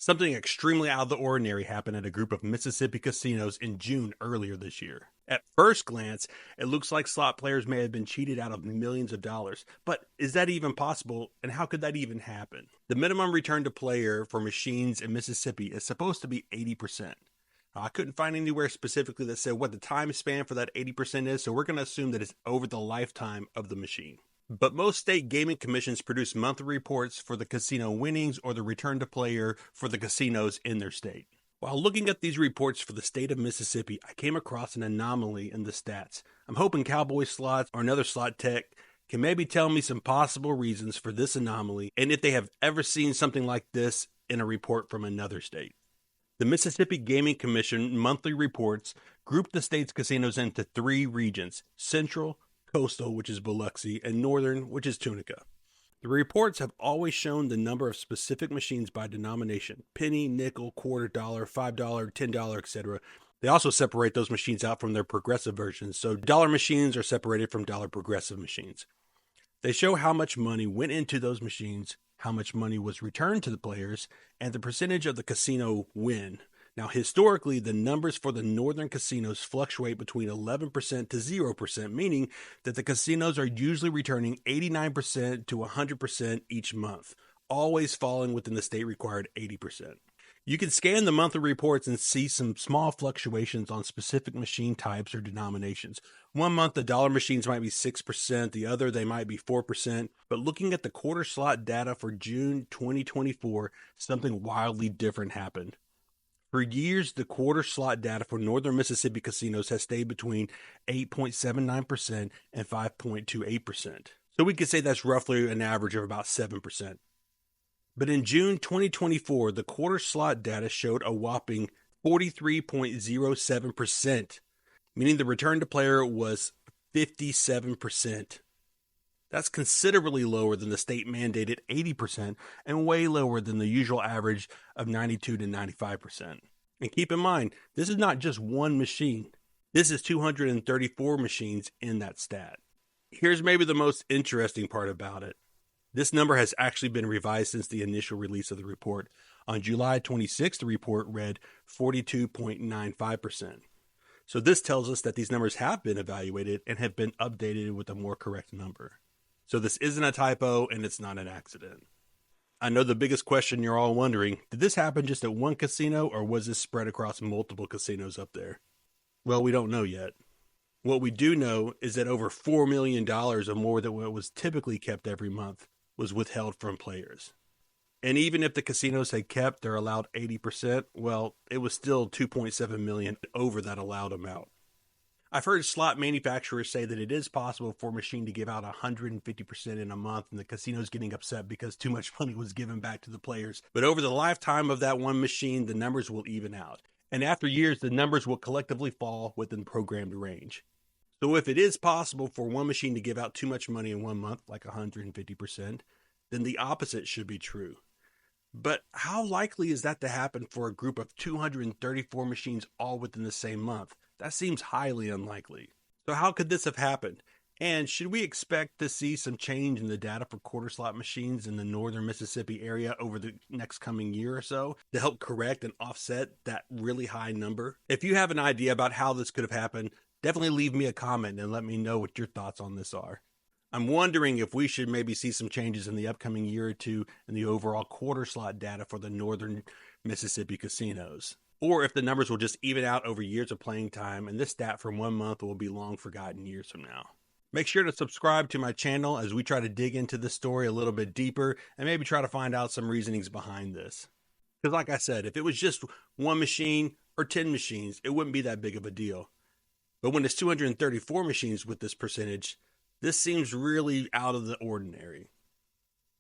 Something extremely out of the ordinary happened at a group of Mississippi casinos in June earlier this year. At first glance, it looks like slot players may have been cheated out of millions of dollars. But is that even possible, and how could that even happen? The minimum return to player for machines in Mississippi is supposed to be 80%. I couldn't find anywhere specifically that said what the time span for that 80% is, so we're going to assume that it's over the lifetime of the machine. But most state gaming commissions produce monthly reports for the casino winnings or the return to player for the casinos in their state. While looking at these reports for the state of Mississippi, I came across an anomaly in the stats. I'm hoping Cowboy Slots or another slot tech can maybe tell me some possible reasons for this anomaly and if they have ever seen something like this in a report from another state. The Mississippi Gaming Commission monthly reports group the state's casinos into three regions: Central, Coastal, which is Biloxi, and Northern, which is Tunica. The reports have always shown the number of specific machines by denomination: penny, nickel, quarter dollar, $5, $10, etc. They also separate those machines out from their progressive versions, so dollar machines are separated from dollar progressive machines. They show how much money went into those machines, how much money was returned to the players, and the percentage of the casino win. Now, historically, the numbers for the northern casinos fluctuate between 11% to 0%, meaning that the casinos are usually returning 89% to 100% each month, always falling within the state required 80%. You can scan the monthly reports and see some small fluctuations on specific machine types or denominations. One month the dollar machines might be 6%, the other they might be 4%, but looking at the quarter slot data for June 2024, something wildly different happened. For years, the quarter slot data for northern Mississippi casinos has stayed between 8.79% and 5.28%. So we could say that's roughly an average of about 7%. But in June 2024, the quarter slot data showed a whopping 43.07%, meaning the return to player was 57%. That's considerably lower than the state mandated 80% and way lower than the usual average of 92 to 95%. And keep in mind, this is not just one machine. This is 234 machines in that stat. Here's maybe the most interesting part about it. This number has actually been revised since the initial release of the report. On July 26th, the report read 42.95%. So this tells us that these numbers have been evaluated and have been updated with a more correct number. So this isn't a typo and it's not an accident. I know the biggest question you're all wondering, did this happen just at one casino or was this spread across multiple casinos up there? Well, we don't know yet. What we do know is that over $4 million or more than what was typically kept every month was withheld from players. And even if the casinos had kept their allowed 80%, well, it was still $2.7 million over that allowed amount. I've heard slot manufacturers say that it is possible for a machine to give out 150% in a month and the casino's getting upset because too much money was given back to the players. But over the lifetime of that one machine, the numbers will even out. And after years, the numbers will collectively fall within programmed range. So if it is possible for one machine to give out too much money in 1 month, like 150%, then the opposite should be true. But how likely is that to happen for a group of 234 machines all within the same month? That seems highly unlikely. So how could this have happened? And should we expect to see some change in the data for quarter slot machines in the northern Mississippi area over the next coming year or so to help correct and offset that really high number? If you have an idea about how this could have happened, definitely leave me a comment and let me know what your thoughts on this are. I'm wondering if we should maybe see some changes in the upcoming year or two in the overall quarter slot data for the northern Mississippi casinos. Or if the numbers will just even out over years of playing time and this stat from 1 month will be long forgotten years from now. Make sure to subscribe to my channel as we try to dig into this story a little bit deeper and maybe try to find out some reasonings behind this. Because like I said, if it was just one machine or 10 machines, it wouldn't be that big of a deal. But when it's 234 machines with this percentage, this seems really out of the ordinary.